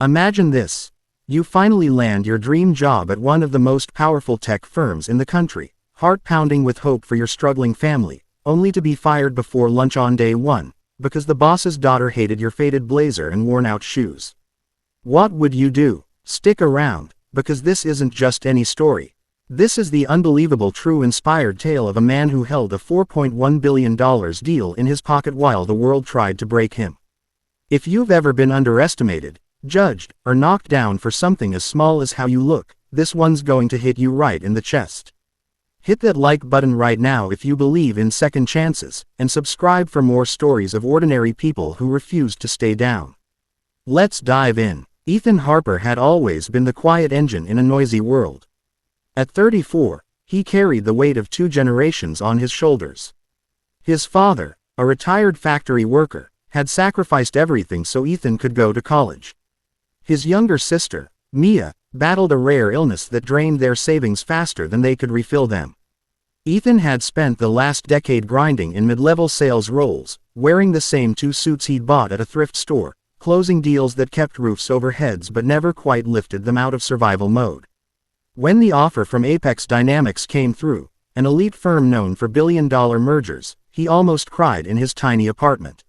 Imagine this. You finally land your dream job at one of the most powerful tech firms in the country, heart pounding with hope for your struggling family, only to be fired before lunch on day one, because the boss's daughter hated your faded blazer and worn-out shoes. What would you do? Stick around, because this isn't just any story. This is the unbelievable true inspired tale of a man who held a $4.1 billion deal in his pocket while the world tried to break him. If you've ever been underestimated, judged, or knocked down for something as small as how you look, this one's going to hit you right in the chest. Hit that like button right now if you believe in second chances, and subscribe for more stories of ordinary people who refused to stay down. Let's dive in. Ethan Harper had always been the quiet engine in a noisy world. At 34, he carried the weight of 2 generations on his shoulders. His father, a retired factory worker, had sacrificed everything so Ethan could go to college. His younger sister, Mia, battled a rare illness that drained their savings faster than they could refill them. Ethan had spent the last decade grinding in mid-level sales roles, wearing the same 2 suits he'd bought at a thrift store, closing deals that kept roofs over heads but never quite lifted them out of survival mode. When the offer from Apex Dynamics came through, an elite firm known for billion-dollar mergers, he almost cried in his tiny apartment.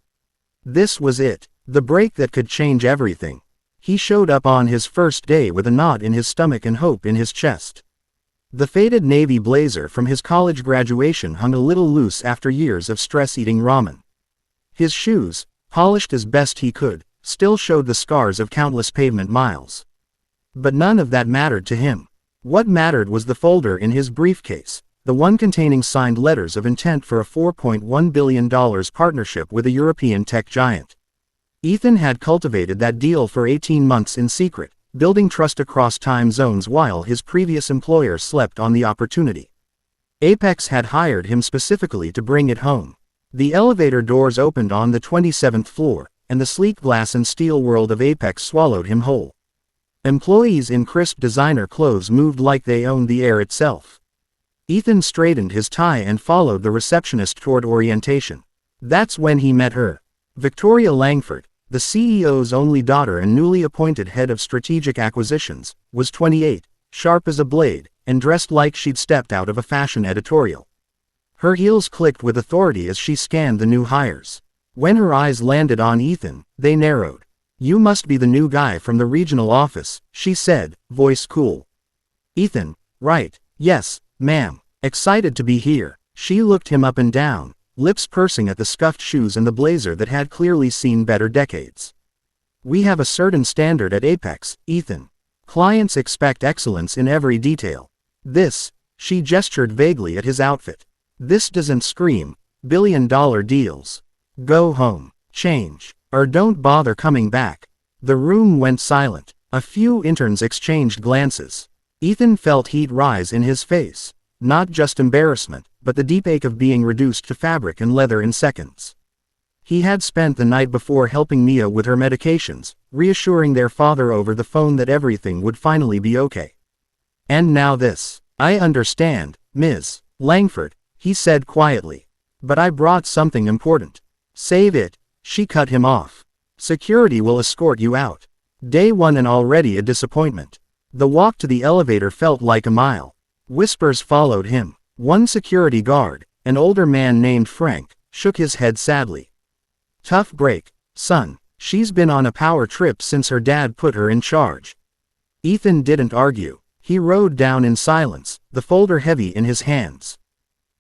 This was it, the break that could change everything. He showed up on his first day with a knot in his stomach and hope in his chest. The faded navy blazer from his college graduation hung a little loose after years of stress-eating ramen. His shoes, polished as best he could, still showed the scars of countless pavement miles. But none of that mattered to him. What mattered was the folder in his briefcase, the one containing signed letters of intent for a $4.1 billion partnership with a European tech giant. Ethan had cultivated that deal for 18 months in secret, building trust across time zones while his previous employer slept on the opportunity. Apex had hired him specifically to bring it home. The elevator doors opened on the 27th floor, and the sleek glass and steel world of Apex swallowed him whole. Employees in crisp designer clothes moved like they owned the air itself. Ethan straightened his tie and followed the receptionist toward orientation. That's when he met her. Victoria Langford, the CEO's only daughter and newly appointed head of strategic acquisitions, was 28, sharp as a blade, and dressed like she'd stepped out of a fashion editorial. Her heels clicked with authority as she scanned the new hires. When her eyes landed on Ethan, they narrowed. "You must be the new guy from the regional office," she said, voice cool. Ethan, right, yes, ma'am, excited to be here. She looked him up and down, lips pursing at the scuffed shoes and the blazer that had clearly seen better decades. "We have a certain standard at Apex, Ethan. Clients expect excellence in every detail. This," she gestured vaguely at his outfit, "this doesn't scream billion-dollar deals. Go home, change, or don't bother coming back." The room went silent. A few interns exchanged glances. Ethan felt heat rise in his face. Not just embarrassment, but the deep ache of being reduced to fabric and leather in seconds. He had spent the night before helping Mia with her medications, reassuring their father over the phone that everything would finally be okay. And now this. "I understand, Ms. Langford," he said quietly. "But I brought something important." "Save it," she cut him off. "Security will escort you out." Day one and already a disappointment. The walk to the elevator felt like a mile. Whispers followed him. One security guard, an older man named Frank, shook his head sadly. "Tough break, son. She's been on a power trip since her dad put her in charge." Ethan didn't argue. He rode down in silence, the folder heavy in his hands.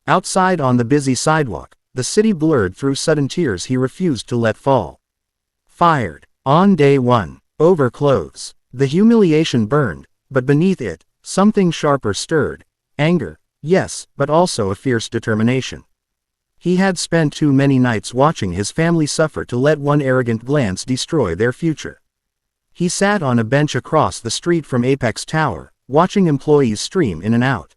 Outside on the busy sidewalk, the city blurred through sudden tears he refused to let fall. Fired. On day one. Over clothes. The humiliation burned, but beneath it, something sharper stirred. Anger, yes, but also a fierce determination. He had spent too many nights watching his family suffer to let one arrogant glance destroy their future. He sat on a bench across the street from Apex Tower, watching employees stream in and out.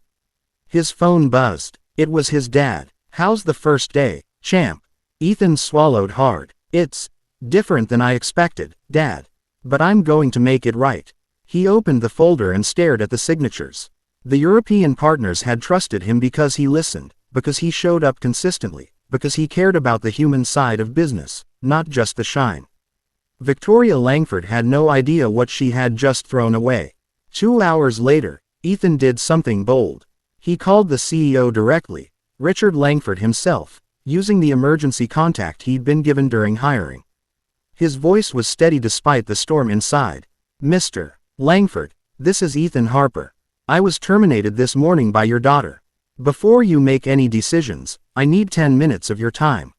His phone buzzed. It was his dad. "How's the first day, champ?" Ethan swallowed hard. "It's different than I expected, Dad. But I'm going to make it right." He opened the folder and stared at the signatures. The European partners had trusted him because he listened, because he showed up consistently, because he cared about the human side of business, not just the shine. Victoria Langford had no idea what she had just thrown away. 2 hours later, Ethan did something bold. He called the CEO directly, Richard Langford himself, using the emergency contact he'd been given during hiring. His voice was steady despite the storm inside. "Mr. Langford, this is Ethan Harper. I was terminated this morning by your daughter. Before you make any decisions, I need 10 minutes of your time.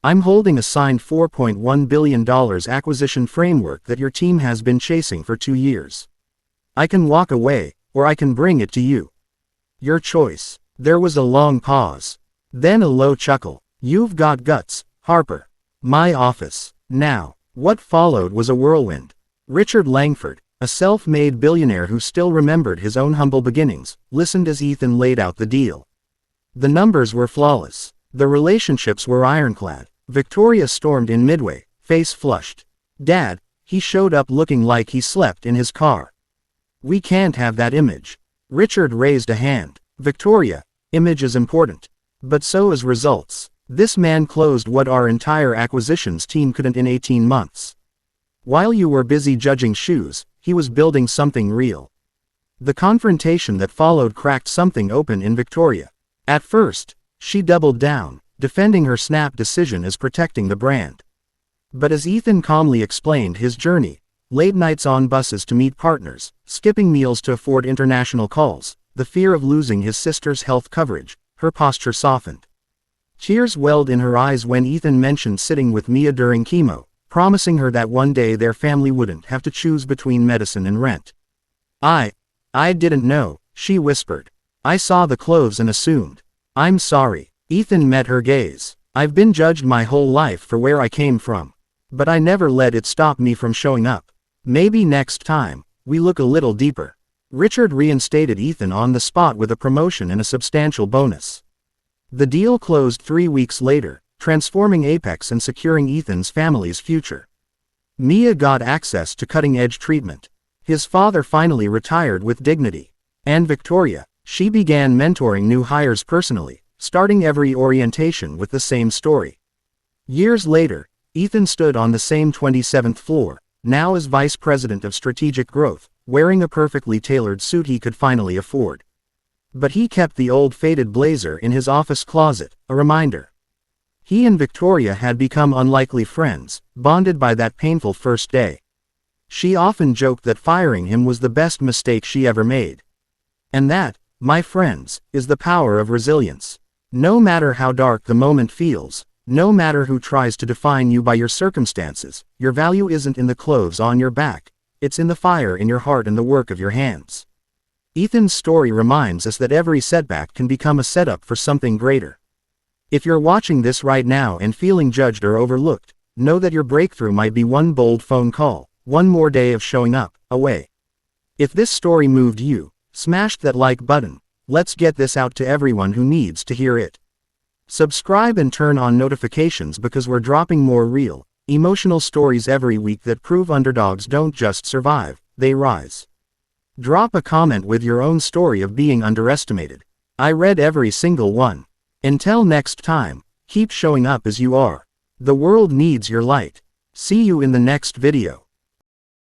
I'm holding a signed $4.1 billion acquisition framework that your team has been chasing for 2 years. I can walk away, or I can bring it to you. Your choice." There was a long pause. Then a low chuckle. "You've got guts, Harper. My office." Now, what followed was a whirlwind. Richard Langford, a self-made billionaire who still remembered his own humble beginnings, listened as Ethan laid out the deal. The numbers were flawless. The relationships were ironclad. Victoria stormed in midway, face flushed. "Dad," he showed up looking like he slept in his car. "We can't have that image." Richard raised a hand. "Victoria, image is important. But so is results. This man closed what our entire acquisitions team couldn't in 18 months. While you were busy judging shoes, he was building something real." The confrontation that followed cracked something open in Victoria. At first, she doubled down, defending her snap decision as protecting the brand. But as Ethan calmly explained his journey, late nights on buses to meet partners, skipping meals to afford international calls, the fear of losing his sister's health coverage, her posture softened. Tears welled in her eyes when Ethan mentioned sitting with Mia during chemo, promising her that one day their family wouldn't have to choose between medicine and rent. I didn't know," she whispered. "I saw the clothes and assumed. I'm sorry." Ethan met her gaze. "I've been judged my whole life for where I came from. But I never let it stop me from showing up. Maybe next time, we look a little deeper." Richard reinstated Ethan on the spot with a promotion and a substantial bonus. The deal closed 3 weeks later, transforming Apex and securing Ethan's family's future. Mia got access to cutting-edge treatment. His father finally retired with dignity. And Victoria, she began mentoring new hires personally, starting every orientation with the same story. Years later, Ethan stood on the same 27th floor, now as Vice President of Strategic Growth, wearing a perfectly tailored suit he could finally afford. But he kept the old faded blazer in his office closet, a reminder. He and Victoria had become unlikely friends, bonded by that painful first day. She often joked that firing him was the best mistake she ever made. And that, my friends, is the power of resilience. No matter how dark the moment feels, no matter who tries to define you by your circumstances, your value isn't in the clothes on your back, it's in the fire in your heart and the work of your hands. Ethan's story reminds us that every setback can become a setup for something greater. If you're watching this right now and feeling judged or overlooked, know that your breakthrough might be one bold phone call, one more day of showing up, away. If this story moved you, smash that like button. Let's get this out to everyone who needs to hear it. Subscribe and turn on notifications because we're dropping more real, emotional stories every week that prove underdogs don't just survive, they rise. Drop a comment with your own story of being underestimated. I read every single one. Until next time, keep showing up as you are. The world needs your light. See you in the next video.